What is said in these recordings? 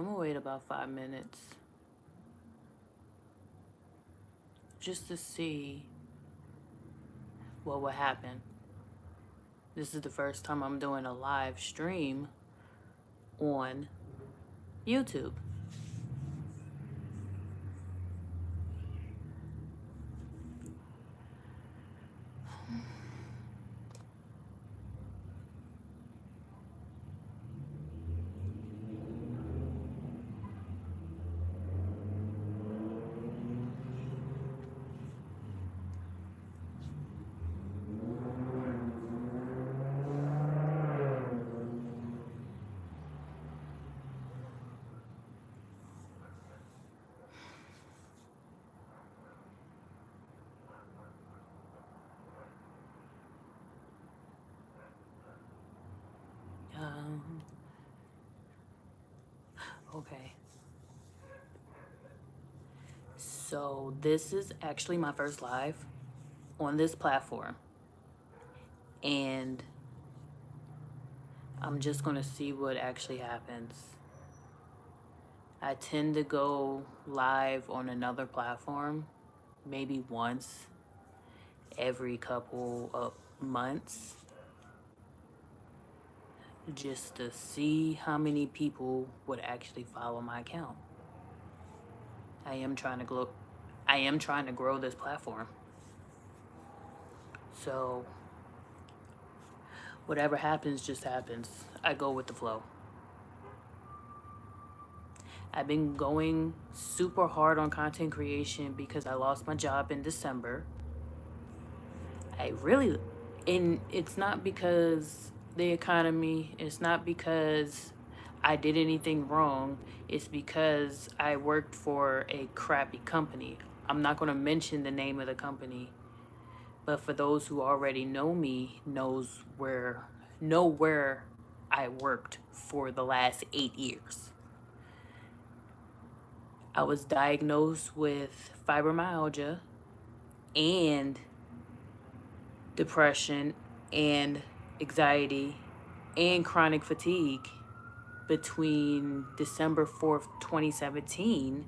I'm gonna wait about 5 minutes just to see what would happen. This is the first time I'm doing a live stream on YouTube. Um, okay. So this is actually my first live on this platform. And I'm just gonna see what actually happens. I tend to go live on another platform maybe once every couple of months just to see how many people would actually follow my account. I am trying to grow this platform. So whatever happens just happens. I go with the flow. I've been going super hard on content creation because I lost my job in December. And it's not because the economy, it's not because I did anything wrong. It's because I worked for a crappy company. I'm not going to mention the name of the company, but for those who already know me, know where I worked for the last 8 years. I was diagnosed with fibromyalgia and depression and anxiety and chronic fatigue between December 4th, 2017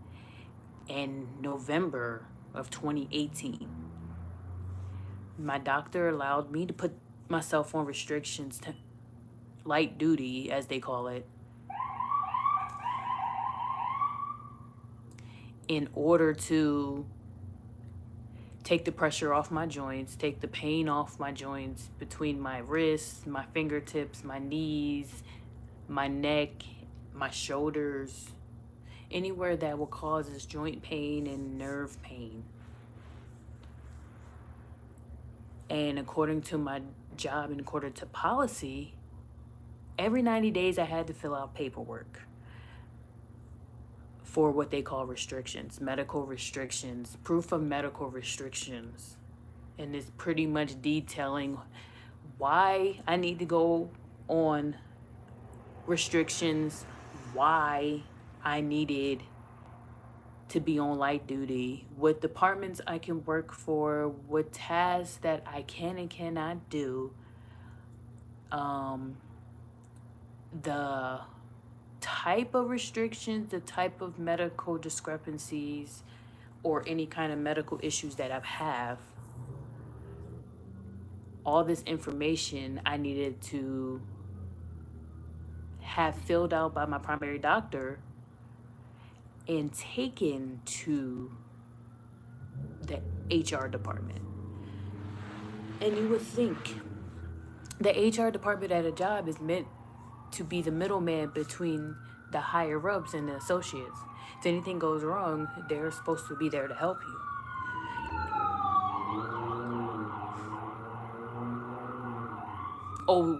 and November of 2018. My doctor allowed me to put myself on restrictions, to light duty, as they call it, in order to take the pressure off my joints, take the pain off my joints between my wrists, my fingertips, my knees, my neck, my shoulders, anywhere that will cause joint pain and nerve pain. And according to my job and according to policy, every 90 days I had to fill out paperwork for what they call restrictions, medical restrictions, proof of medical restrictions. And it's pretty much detailing why I need to go on restrictions, why I needed to be on light duty, what departments I can work for, what tasks that I can and cannot do, the type of restrictions, the type of medical discrepancies, or any kind of medical issues that I have. All this information I needed to have filled out by my primary doctor and taken to the HR department. And you would think the HR department at a job is meant to be the middleman between the higher ups and the associates. If anything goes wrong, they're supposed to be there to help you. Oh,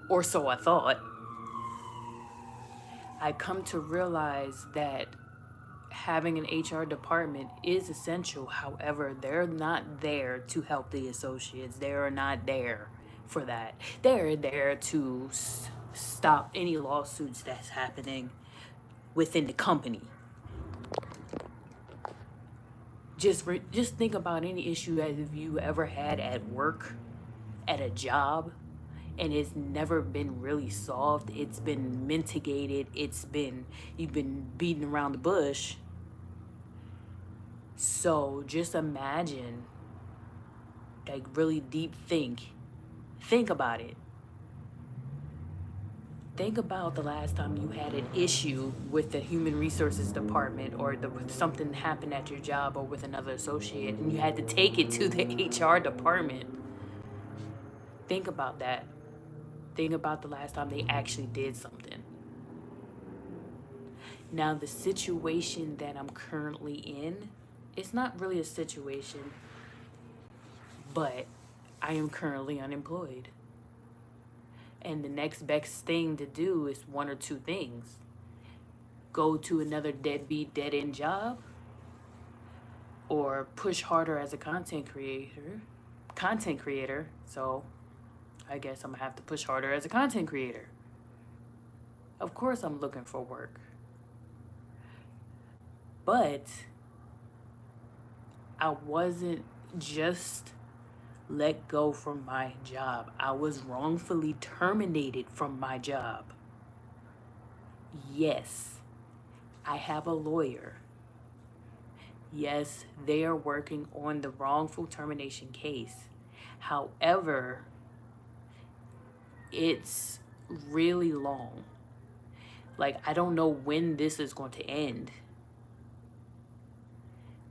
or so I thought. I come to realize that having an HR department is essential. However, they're not there to help the associates. They are not there for that. They're there to stop any lawsuits that's happening within the company. Just think about any issue that you ever had at work, at a job, and it's never been really solved. It's been mitigated. You've been beating around the bush. So just imagine, like, really deep think about it. Think about the last time you had an issue with the human resources department, or something happened at your job or with another associate and you had to take it to the HR department. Think about that. Think about the last time they actually did something. Now, the situation that I'm currently in, it's not really a situation, but I am currently unemployed. And the next best thing to do is one or two things: go to another deadbeat, dead end job, or push harder as a content creator. So I guess I'm gonna have to push harder as a content creator. Of course, I'm looking for work. But I wasn't just let go from my job. I was wrongfully terminated from my job. Yes, I have a lawyer. Yes, they are working on the wrongful termination case. However, it's really long. Like, I don't know when this is going to end.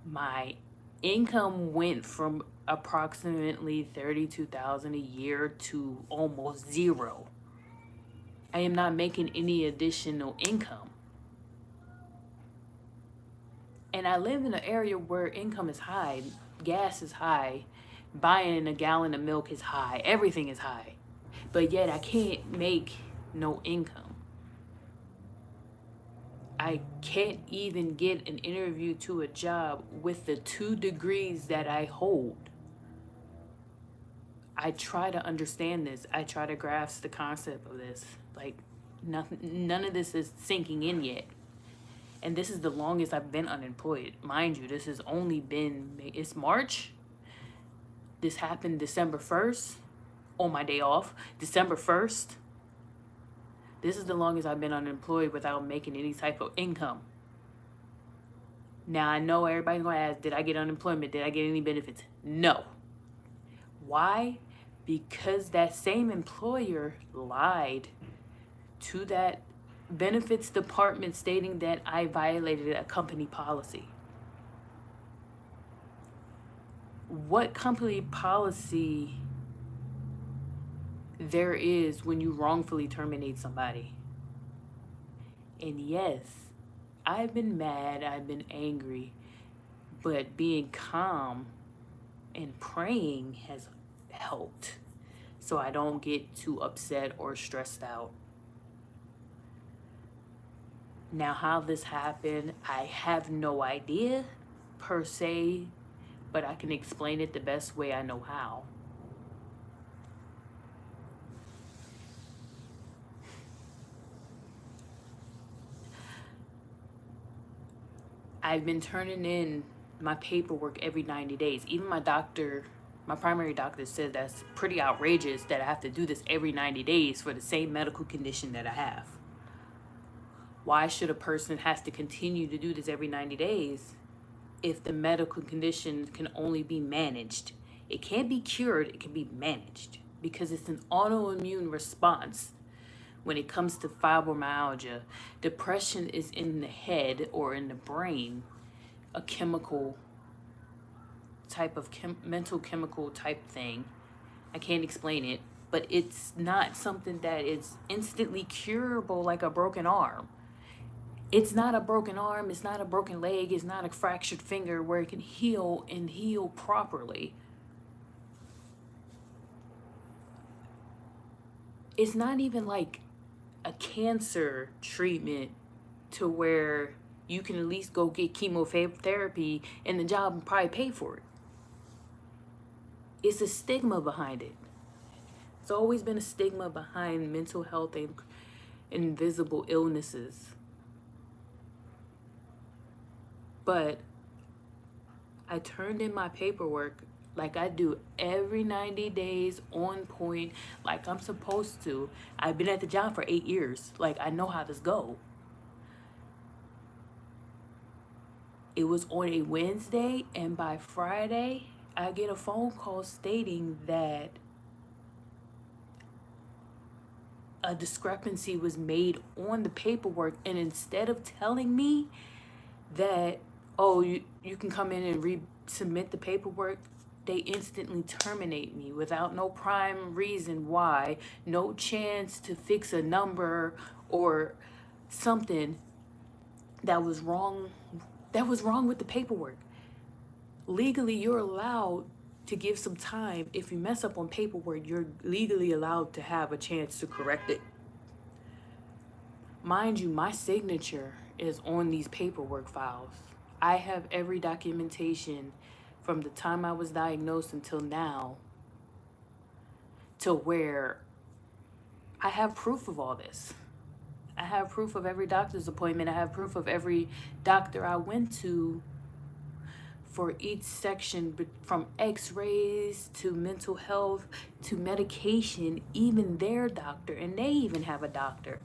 My income went from approximately $32,000 a year to almost zero. I am not making any additional income. And I live in an area where income is high, gas is high, buying a gallon of milk is high, everything is high. But yet I can't make no income. I can't even get an interview to a job with the 2 degrees that I hold. I try to understand this. I try to grasp the concept of this. Like, none of this is sinking in yet. And this is the longest I've been unemployed. Mind you, this has only been, it's March. This happened December 1st, on my day off, December 1st. This is the longest I've been unemployed without making any type of income. Now, I know everybody's going to ask, did I get unemployment? Did I get any benefits? No. Why? Because that same employer lied to that benefits department stating that I violated a company policy. What company policy there is when you wrongfully terminate somebody? And yes, I've been mad, I've been angry, but being calm and praying has helped, so I don't get too upset or stressed out. Now, how this happened, I have no idea per se, but I can explain it the best way I know how. I've been turning in my paperwork every 90 days. Even my primary doctor said that's pretty outrageous that I have to do this every 90 days for the same medical condition that I have. Why should a person have to continue to do this every 90 days if the medical condition can only be managed? It can't be cured, it can be managed, because it's an autoimmune response. When it comes to fibromyalgia, depression is in the head or in the brain, a chemical type of mental chemical type thing. I can't explain it, but it's not something that is instantly curable like a broken arm. It's not a broken arm, it's not a broken leg, it's not a fractured finger where it can heal and heal properly. It's not even like a cancer treatment to where you can at least go get chemotherapy and the job will probably pay for it. It's a stigma behind it. It's always been a stigma behind mental health and invisible illnesses. But I turned in my paperwork like I do every 90 days on point, like I'm supposed to. I've been at the job for 8 years. Like, I know how this go. It was on a Wednesday, and by Friday, I get a phone call stating that a discrepancy was made on the paperwork. And instead of telling me that, oh, you can come in and resubmit the paperwork, they instantly terminate me without no prime reason why, no chance to fix a number or something that was wrong with the paperwork. Legally, you're allowed to give some time. If you mess up on paperwork, you're legally allowed to have a chance to correct it. Mind you, my signature is on these paperwork files. I have every documentation from the time I was diagnosed until now, to where I have proof of all this. I have proof of every doctor's appointment. I have proof of every doctor I went to for each section, from x-rays to mental health to medication, even their doctor, and they even have a doctor.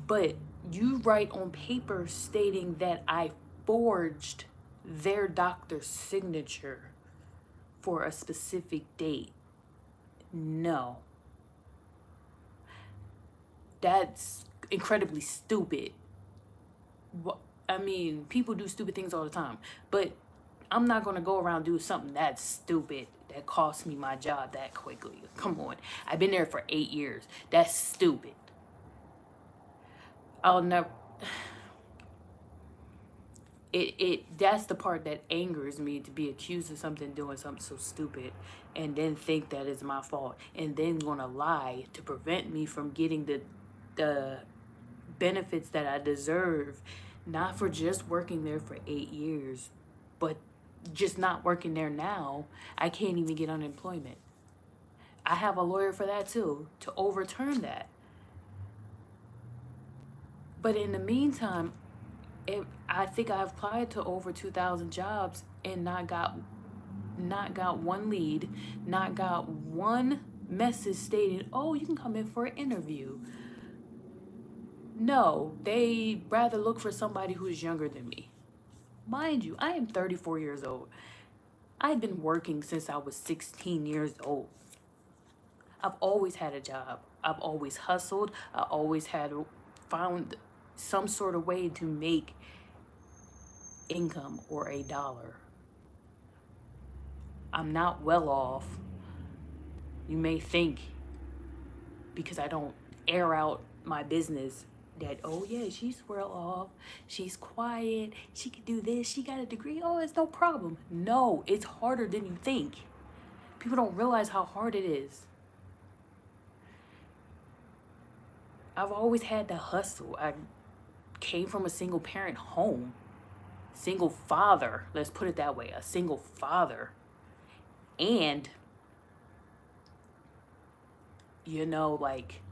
But you write on paper stating that I forged their doctor's signature for a specific date. No. That's incredibly stupid. I mean, people do stupid things all the time, but I'm not going to go around doing something that's stupid that cost me my job that quickly. Come on. I've been there for 8 years. That's stupid. I'll never... That's the part that angers me, to be accused of something, doing something so stupid, and then think that it's my fault, and then gonna lie to prevent me from getting the benefits that I deserve, not for just working there for 8 years, but just not working there now. I can't even get unemployment. I have a lawyer for that too, to overturn that. But in the meantime, I think I've applied to over 2,000 jobs and not got one lead, not got one message stating, oh, you can come in for an interview. No, they rather look for somebody who's younger than me. Mind you, I am 34 years old. I've been working since I was 16 years old. I've always had a job. I've always hustled. I always found some sort of way to make income or a dollar. I'm not well off. You may think, because I don't air out my business, that, oh yeah, she's well off, she's quiet, she can do this, she got a degree, oh, it's no problem. No, it's harder than you think. People don't realize how hard it is. I've always had to hustle. I came from a single parent home. Single father, let's put it that way, a single father. And, like,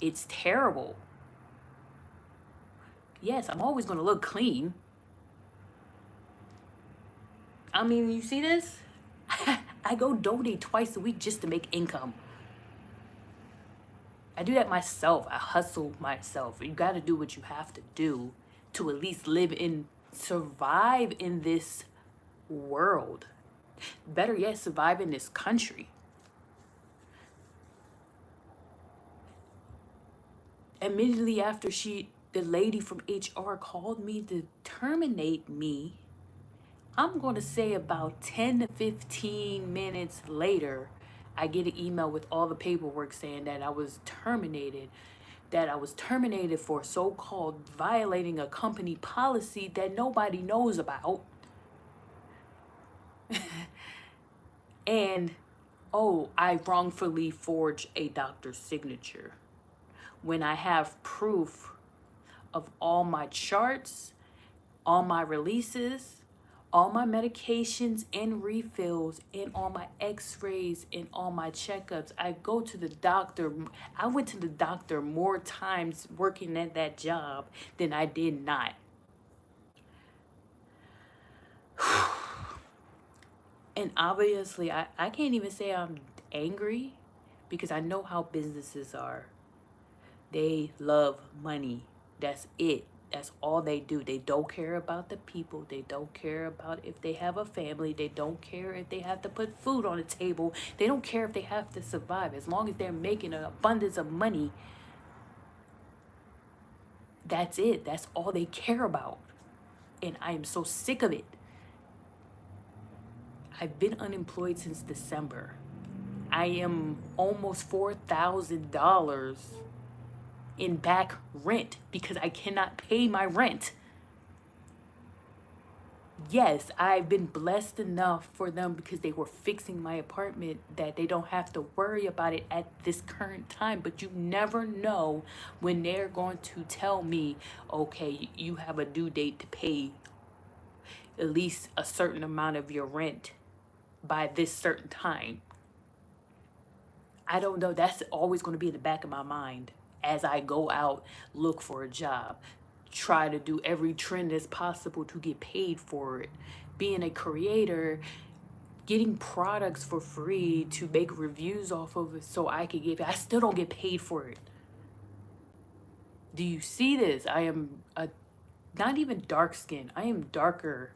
it's terrible. Yes, I'm always going to look clean. I mean, you see this? I go donate twice a week just to make income. I do that myself. I hustle myself. You got to do what you have to do to at least survive in this world. Better yet, survive in this country. Immediately after the lady from HR called me to terminate me, I'm going to say about 10 to 15 minutes later, I get an email with all the paperwork saying that I was terminated, for so-called violating a company policy that nobody knows about. And, oh, I wrongfully forged a doctor's signature, when I have proof of all my charts, all my releases, all my medications and refills, and all my x-rays and all my checkups. I go to the doctor. I went to the doctor more times working at that job than I did not. And obviously, I can't even say I'm angry because I know how businesses are. They love money. That's it. That's all they do. They don't care about the people. They don't care about if they have a family. They don't care if they have to put food on the table. They don't care if they have to survive. As long as they're making an abundance of money, that's it. That's all they care about. And I am so sick of it. I've been unemployed since December. I am almost $4,000 in back rent because I cannot pay my rent. Yes, I've been blessed enough for them because they were fixing my apartment that they don't have to worry about it at this current time. But you never know when they're going to tell me, okay, you have a due date to pay at least a certain amount of your rent by this certain time. I don't know. That's always going to be in the back of my mind as I go out, look for a job, try to do every trend as possible to get paid for it. Being a creator, getting products for free to make reviews off of it so I can I still don't get paid for it. Do you see this? I am not even dark skinned. I am darker.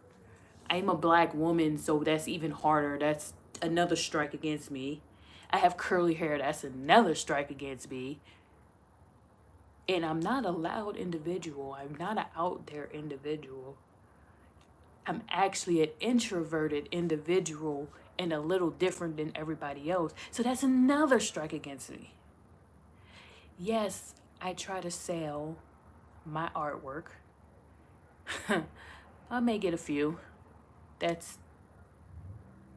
I am a black woman, so that's even harder. That's another strike against me. I have curly hair. That's another strike against me. And I'm not a loud individual. I'm not an out there individual. I'm actually an introverted individual and a little different than everybody else. So that's another strike against me. Yes, I try to sell my artwork. I may get a few.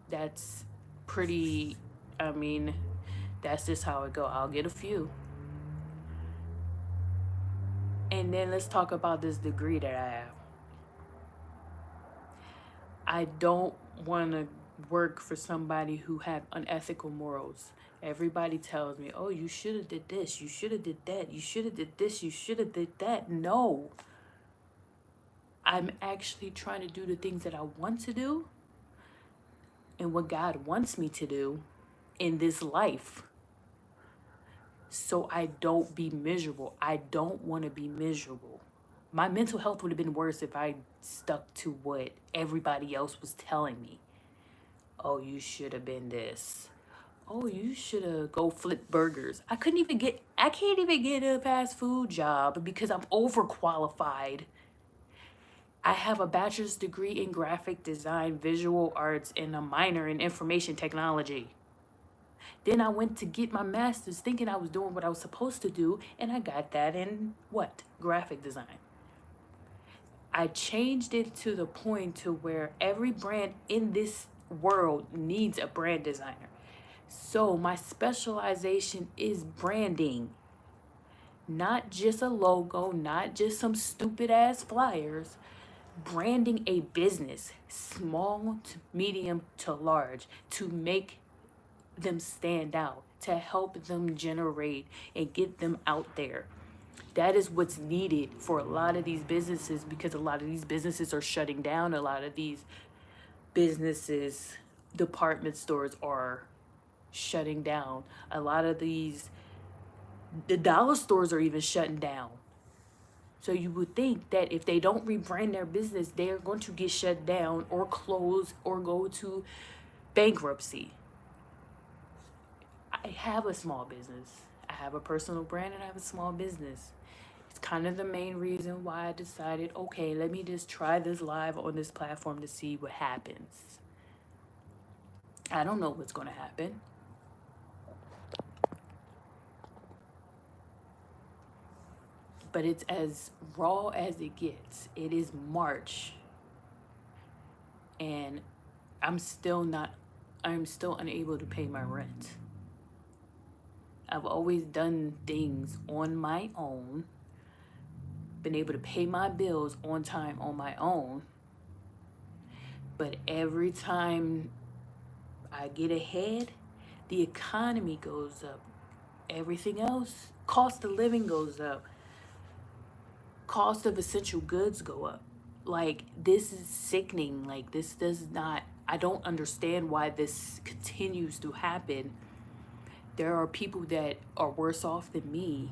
That's pretty, I mean, that's just how it go. I'll get a few. And then let's talk about this degree that I have. I don't want to work for somebody who had unethical morals. Everybody tells me, oh, you should have did this, you should have did that, you should have did this, you should have did that. No. I'm actually trying to do the things that I want to do and what God wants me to do in this life. So I don't be miserable. I don't want to be miserable. My mental health would have been worse if I stuck to what everybody else was telling me. Oh, you should have been this. Oh, you should have go flip burgers. I can't even get a fast food job because I'm overqualified. I have a bachelor's degree in graphic design, visual arts, and a minor in information technology. Then I went to get my master's thinking I was doing what I was supposed to do, and I got that in what? Graphic design. I changed it to the point to where every brand in this world needs a brand designer. So my specialization is branding. Not just a logo, not just some stupid ass flyers. Branding a business, small to medium to large, to make them stand out, to help them generate and get them out there. That is what's needed for a lot of these businesses because a lot of these businesses are shutting down. A lot of these businesses, department stores are shutting down. A lot of the dollar stores are even shutting down. So you would think that if they don't rebrand their business, they're going to get shut down or close or go to bankruptcy. I have a small business. I have a personal brand and I have a small business. It's kind of the main reason why I decided, okay, let me just try this live on this platform to see what happens. I don't know what's going to happen. But it's as raw as it gets. It is March. And I'm still unable to pay my rent. I've always done things on my own, been able to pay my bills on time on my own. But every time I get ahead, the economy goes up. Everything else, cost of living goes up. Cost of essential goods go up. Like, this is sickening. Like, this does not I don't understand why this continues to happen. There are people that are worse off than me,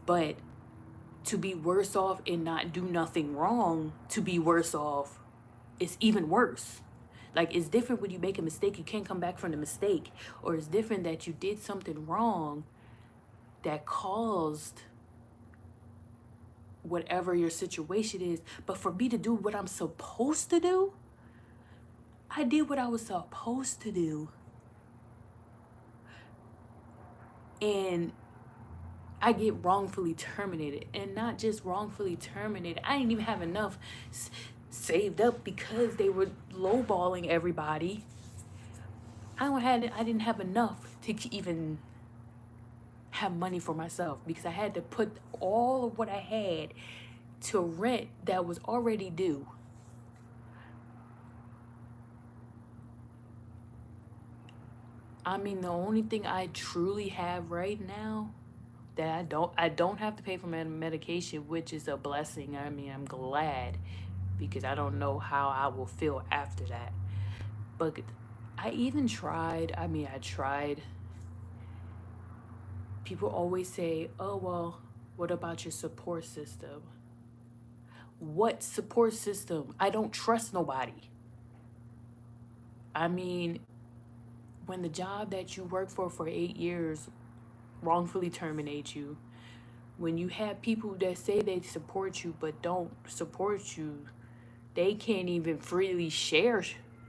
but to be worse off and not do nothing wrong, to be worse off is even worse. Like, it's different when you make a mistake, you can't come back from the mistake. Or it's different that you did something wrong that caused whatever your situation is. But for me to do what I'm supposed to do, I did what I was supposed to do. And I get wrongfully terminated. And not just wrongfully terminated, I didn't even have enough saved up because they were lowballing everybody. I didn't have enough to even have money for myself because I had to put all of what I had to rent that was already due. I mean, the only thing I truly have right now that I don't have to pay for my medication, which is a blessing. I mean, I'm glad because I don't know how I will feel after that. But I even tried. I mean, I tried. People always say, "Oh, well, what about your support system?" What support system? I don't trust nobody. I mean, when the job that you work for 8 years wrongfully terminate you, when you have people that say they support you but don't support you, they can't even freely share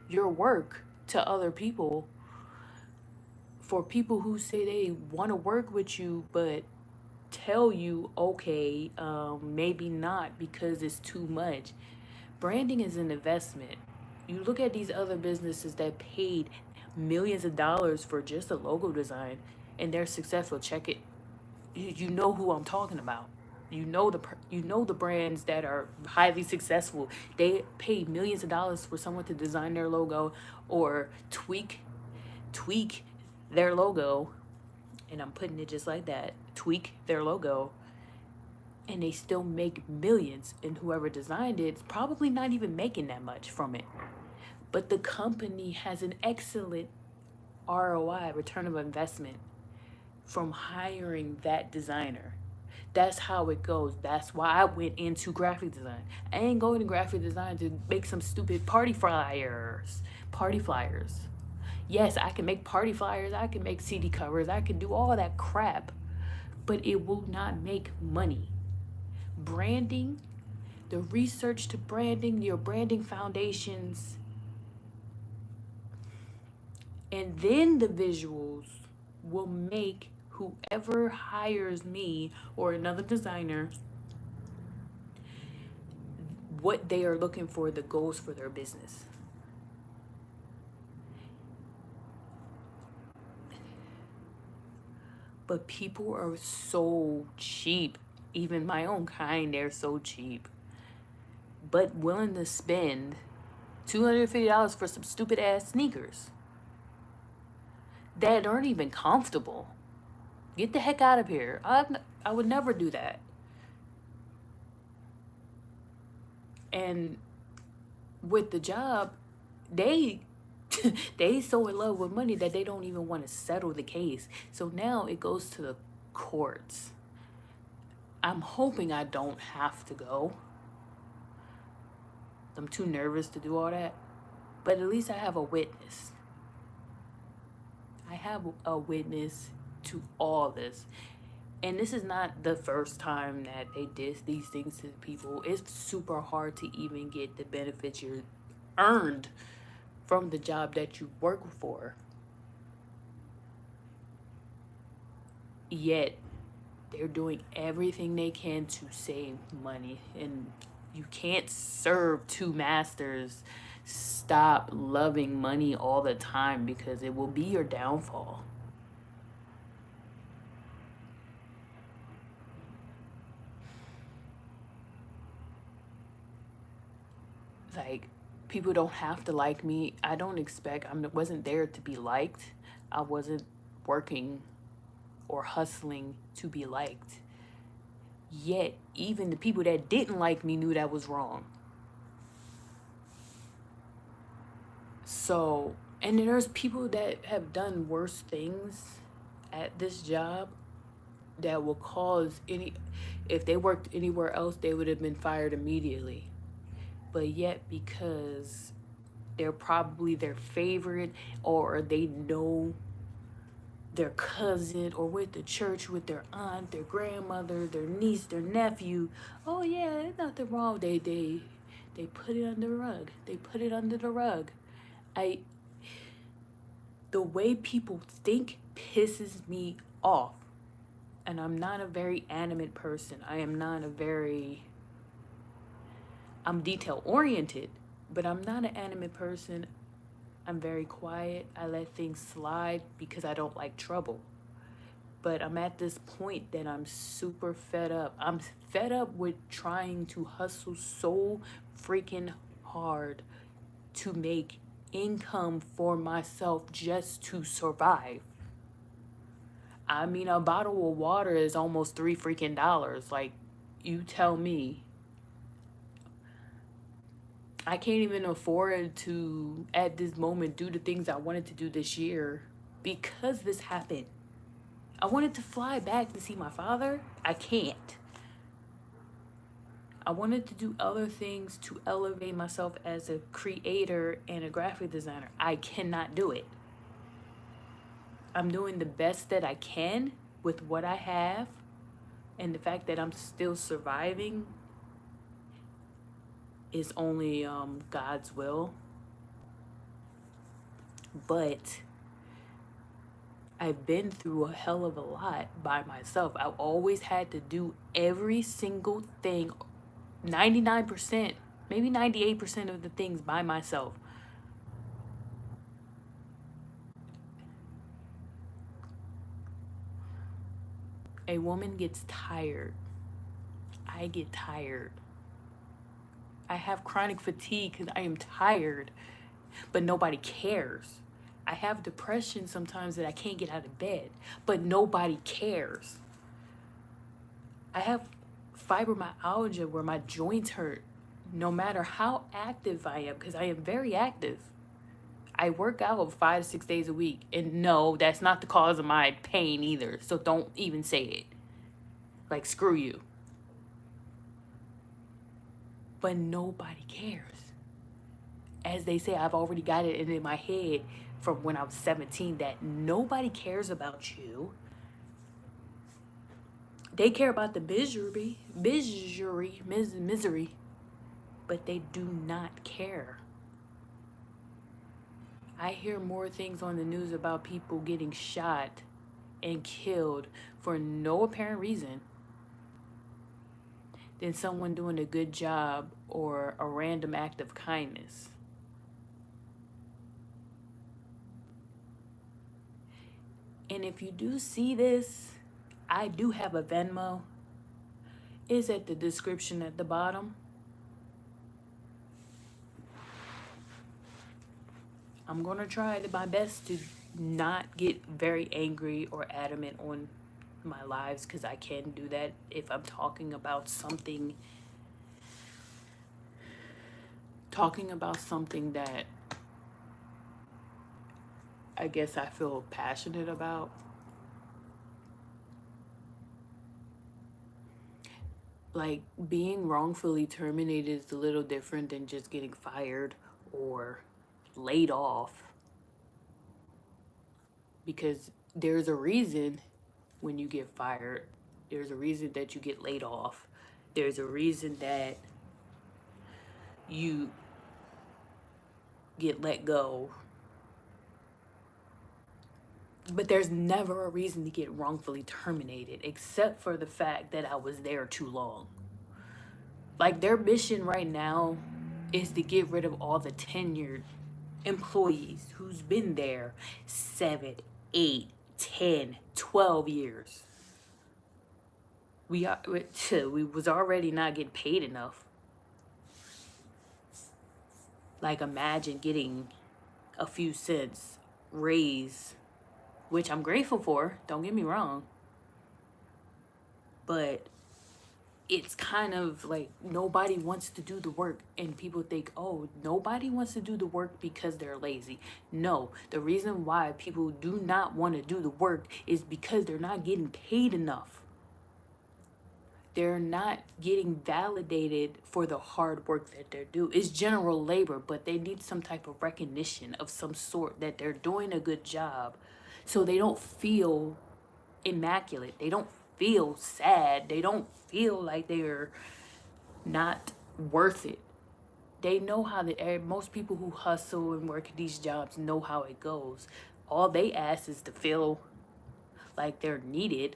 your work to other people. For people who say they want to work with you but tell you, okay, maybe not because it's too much. Branding is an investment. You look at these other businesses that paid millions of dollars for just a logo design and they're successful. Check it. You know who I'm talking about. You know the brands that are highly successful. They pay millions of dollars for someone to design their logo or tweak their logo, and I'm putting it just like that. Tweak their logo, and they still make millions, and whoever designed it's probably not even making that much from it. But the company has an excellent ROI, return of investment, from hiring that designer. That's how it goes. That's why I went into graphic design. I ain't going to graphic design to make some stupid party flyers. Party flyers. Yes, I can make party flyers, I can make CD covers, I can do all that crap, but it will not make money. Branding, the research to branding, your branding foundations, and then the visuals will make whoever hires me or another designer what they are looking for, the goals for their business. But people are so cheap. Even my own kind, they're so cheap. But willing to spend $250 for some stupid ass sneakers that aren't even comfortable. Get the heck out of here. I would never do that. And with the job, they they so in love with money that they don't even want to settle the case. So now it goes to the courts. I'm hoping I don't have to go. I'm too nervous to do all that. But at least I have a witness. I have a witness to all this. And this is not the first time that they did these things to people. It's super hard to even get the benefits you earned from the job that you work for. Yet they're doing everything they can to save money, and you can't serve two masters. Stop loving money all the time because it will be your downfall. Like, people don't have to like me. I don't expect, I wasn't there to be liked. I wasn't working or hustling to be liked. Yet, even the people that didn't like me knew that was wrong. So, and there's people that have done worse things at this job that will cause any, if they worked anywhere else, they would have been fired immediately. But yet, because they're probably their favorite, or they know their cousin, or with the church with their aunt, their grandmother, their niece, their nephew, oh yeah, there's nothing wrong. They put it under the rug. They put it under the rug. I The way people think pisses me off. And I'm not a very animate person. I'm detail oriented, but I'm not an animate person. I'm very quiet. I let things slide because I don't like trouble. But I'm at this point that I'm super fed up. I'm fed up with trying to hustle so freaking hard to make income for myself just to survive. I mean, a bottle of water is almost $3 freaking. Like, you tell me. I can't even afford to, at this moment, do the things I wanted to do this year because this happened. I wanted to fly back to see my father. I can't. I wanted to do other things to elevate myself as a creator and a graphic designer. I cannot do it. I'm doing the best that I can with what I have, and the fact that I'm still surviving is only God's will. But I've been through a hell of a lot by myself. I've always had to do every single thing, 99%, maybe 98% of the things by myself. A woman gets tired. I get tired. I have chronic fatigue because I am tired, but nobody cares. I have depression sometimes that I can't get out of bed, but nobody cares. I have fibromyalgia where my joints hurt no matter how active I am, because I am very active. I work out 5 to 6 days a week, and no, that's not the cause of my pain either. So don't even say it. Like, screw you. But nobody cares. As they say, I've already got it in my head from when I was 17 that nobody cares about you. They care about the misery, but they do not care. I hear more things on the news about people getting shot and killed for no apparent reason than someone doing a good job or a random act of kindness. And if you do see this, I do have a Venmo. It's at the description at the bottom. I'm going to try my best to not get very angry or adamant on my lives, because I can do that if I'm talking about something that I guess I feel passionate about. Like, being wrongfully terminated is a little different than just getting fired or laid off, because there's a reason when you get fired. There's a reason that you get laid off. There's a reason that you get let go. But there's never a reason to get wrongfully terminated, except for the fact that I was there too long. Like, their mission right now is to get rid of all the tenured employees who's been there 7, 8, 10, 12 years. We was already not getting paid enough. Like, imagine getting a few cents raise, which I'm grateful for, don't get me wrong. But it's kind of like nobody wants to do the work, and people think, oh, nobody wants to do the work because they're lazy. No, the reason why people do not want to do the work is because they're not getting paid enough. They're not getting validated for the hard work that they're doing. It's general labor, but they need some type of recognition of some sort that they're doing a good job, so they don't feel immaculate. They don't feel sad. They don't feel like they're not worth it. They know how to, most people who hustle and work at these jobs know how it goes. All they ask is to feel like they're needed.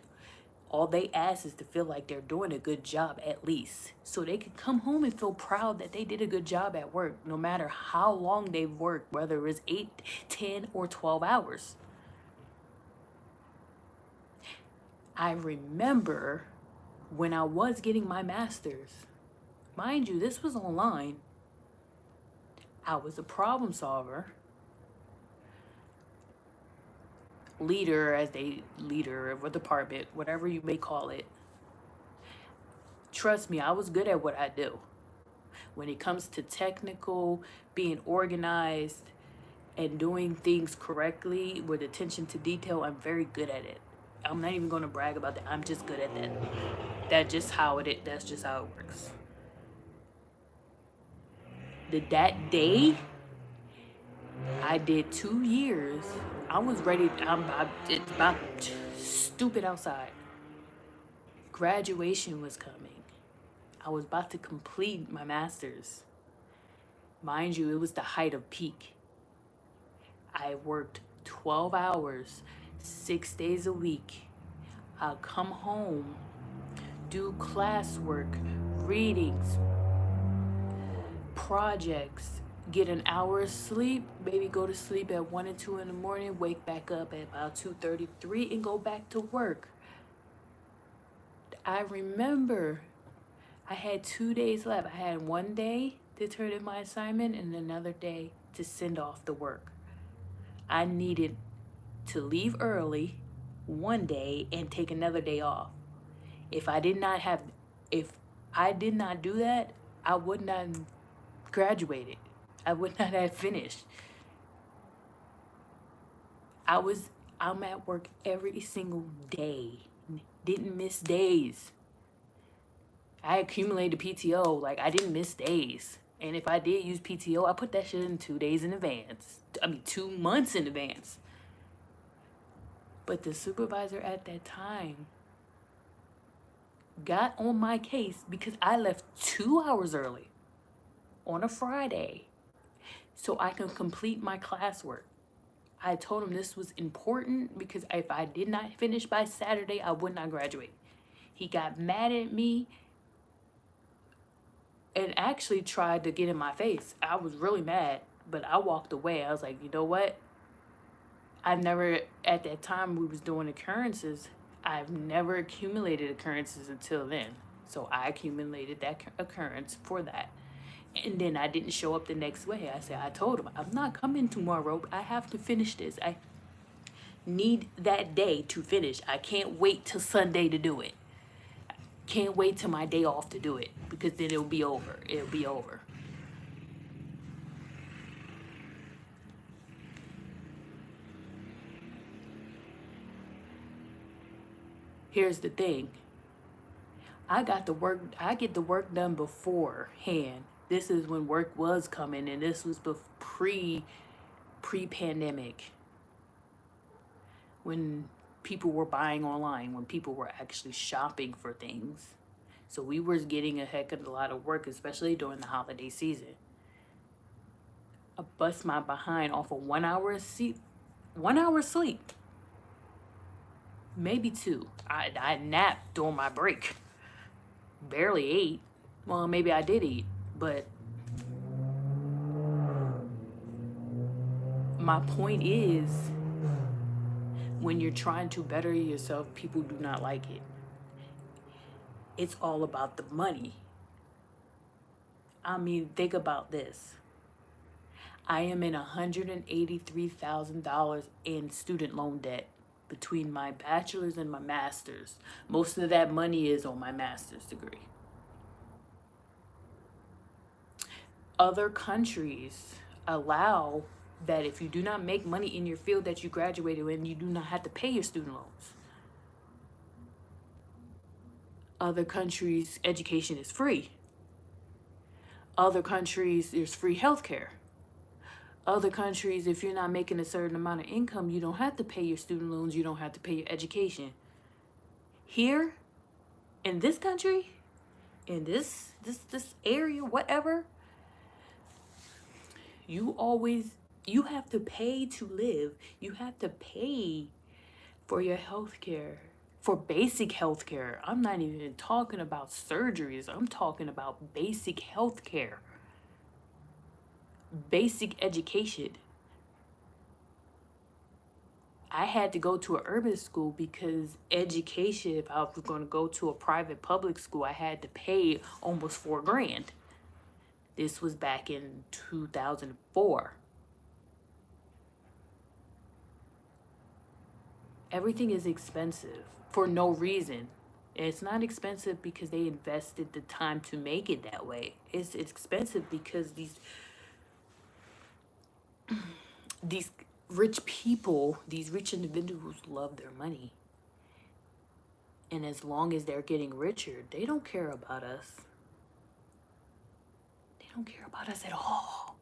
All they ask is to feel like they're doing a good job at least. So they can come home and feel proud that they did a good job at work, no matter how long they've worked, whether it's 8, 10, or 12 hours. I remember when I was getting my master's, mind you, this was online. I was a problem solver, leader of a department, whatever you may call it. Trust me, I was good at what I do. When it comes to technical, being organized, and doing things correctly with attention to detail, I'm very good at it. I'm not even going to brag about that. I'm just good at that. That's just how it works. That day, I did 2 years. I was ready. It's about stupid outside. Graduation was coming. I was about to complete my master's. Mind you, it was the height of peak. I worked 12 hours, 6 days a week. I'll come home, do classwork, readings, projects, get an hour of sleep, maybe go to sleep at 1 and 2 in the morning, wake back up at about 2:33 and go back to work. I remember I had 2 days left. I had 1 day to turn in my assignment and another day to send off the work. I needed to leave early 1 day and take another day off. If I did not do that, I would not have graduated. I would not have finished. I'm at work every single day. Didn't miss days. I accumulated PTO, like I didn't miss days. And if I did use PTO, I put that shit in 2 days in advance. 2 months in advance. But the supervisor at that time got on my case because I left 2 hours early on a Friday so I can complete my classwork. I told him this was important because if I did not finish by Saturday, I would not graduate. He got mad at me and actually tried to get in my face. I was really mad, but I walked away. I was like, you know what? At that time we was doing occurrences, I've never accumulated occurrences until then. So I accumulated that occurrence for that. And then I didn't show up the next way. I told him, I'm not coming tomorrow. I have to finish this. I need that day to finish. I can't wait till Sunday to do it. Can't wait till my day off to do it because then it'll be over. It'll be over. Here's the thing. I get the work done beforehand. This is when work was coming, and this was pre-pandemic. When people were buying online, when people were actually shopping for things. So we were getting a heck of a lot of work, especially during the holiday season. I bust my behind off of 1 hour sleep. Maybe 2. I napped during my break. Barely ate. Well, maybe I did eat, but my point is, when you're trying to better yourself, people do not like it. It's all about the money. Think about this. I am in $183,000 in student loan debt between my bachelor's and my master's. Most of that money is on my master's degree. Other countries allow that if you do not make money in your field that you graduated in, you do not have to pay your student loans. Other countries, education is free. Other countries, there's free healthcare. Other countries, if you're not making a certain amount of income, you don't have to pay your student loans, you don't have to pay your education. Here, in this country, in this area, whatever, you have to pay to live. You have to pay for your health care, for basic health care. I'm not even talking about surgeries. I'm talking about basic health care, basic education. I had to go to an urban school because education, if I was going to go to a private public school, I had to pay almost $4,000. This was back in 2004. Everything is expensive for no reason. It's not expensive because they invested the time to make it that way. It's expensive because these rich people, these rich individuals love their money. And as long as they're getting richer, they don't care about us. They don't care about us at all.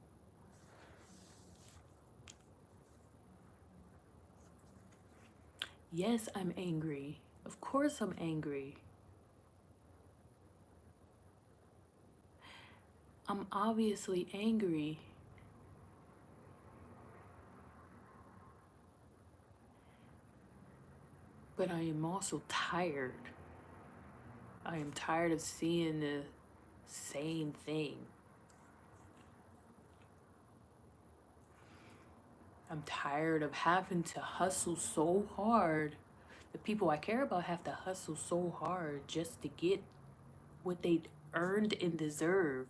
Yes, I'm angry. Of course I'm angry. I'm obviously angry. But I am also tired. I am tired of seeing the same thing. I'm tired of having to hustle so hard. The people I care about have to hustle so hard just to get what they earned and deserved.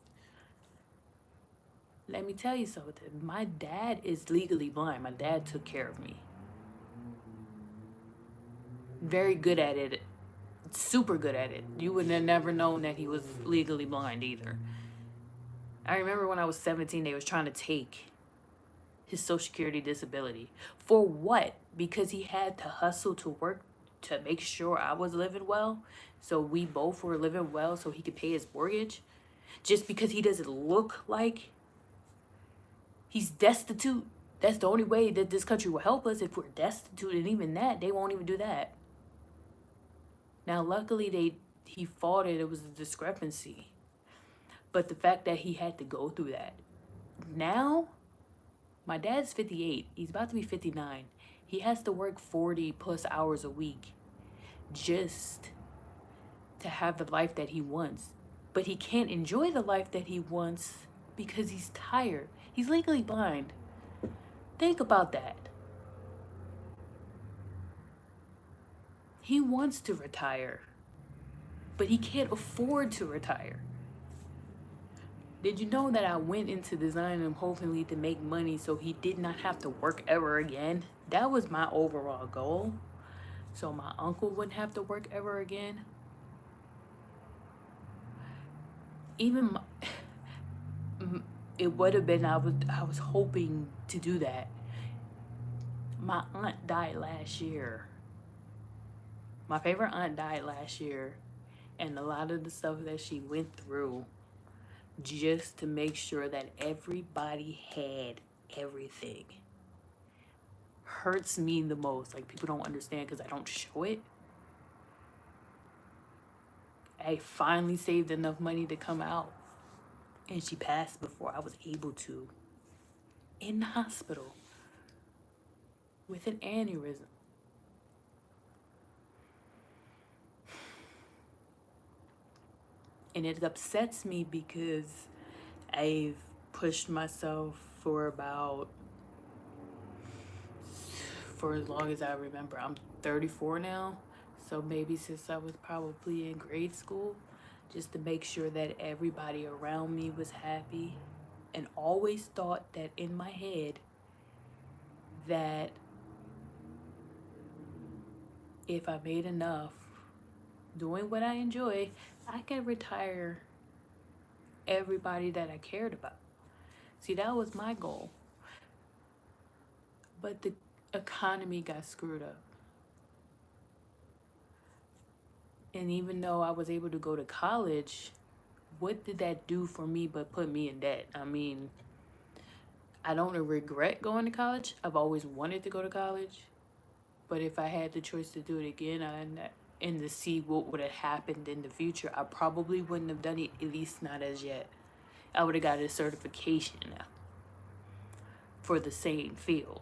Let me tell you something. My dad is legally blind. My dad took care of me. Very good at it. Super good at it. You would have never known that he was legally blind either. I remember when I was 17, they was trying to take his Social Security disability. For what? Because he had to hustle to work to make sure I was living well. So we both were living well so he could pay his mortgage. Just because he doesn't look like he's destitute. That's the only way that this country will help us, if we're destitute. And even that, they won't even do that. Now, luckily, he fought it. It was a discrepancy. But the fact that he had to go through that. Now, my dad's 58. He's about to be 59. He has to work 40 plus hours a week just to have the life that he wants. But he can't enjoy the life that he wants because he's tired. He's legally blind. Think about that. He wants to retire, but he can't afford to retire. Did you know that I went into design and hopefully to make money so he did not have to work ever again? That was my overall goal. So my uncle wouldn't have to work ever again. Even it would have been, I was hoping to do that. My aunt died last year. My favorite aunt died last year, and a lot of the stuff that she went through just to make sure that everybody had everything hurts me the most. Like, people don't understand because I don't show it. I finally saved enough money to come out, and she passed before I was able to, in the hospital with an aneurysm. And it upsets me because I've pushed myself for as long as I remember. I'm 34 now, so maybe since I was probably in grade school, just to make sure that everybody around me was happy, and always thought that in my head that if I made enough doing what I enjoy, I could retire everybody that I cared about. See, that was my goal. But the economy got screwed up. And even though I was able to go to college, what did that do for me but put me in debt? I mean, I don't regret going to college. I've always wanted to go to college. But if I had the choice to do it again and to see what would have happened in the future, I probably wouldn't have done it, at least not as yet. I would have got a certification now for the same field.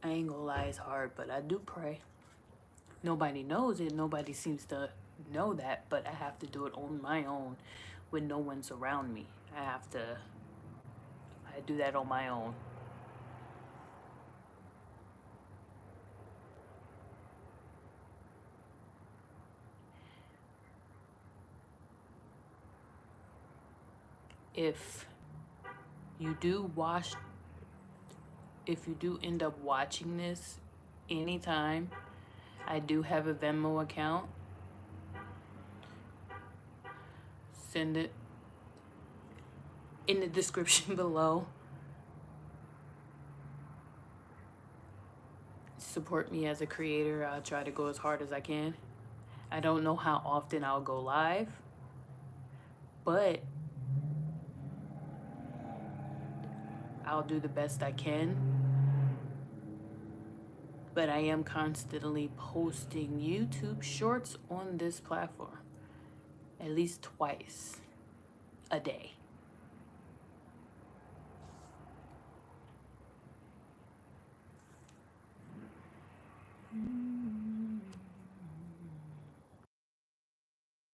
I ain't gonna lie, it's hard, but I do pray. Nobody knows it. Nobody seems to know that, but I have to do it on my own when no one's around me. I do that on my own. If you do watch, if you do end up watching this anytime, I do have a Venmo account. Send it in the description below. Support me as a creator. I'll try to go as hard as I can. I don't know how often I'll go live, but I'll do the best I can. But I am constantly posting YouTube shorts on this platform at least twice a day.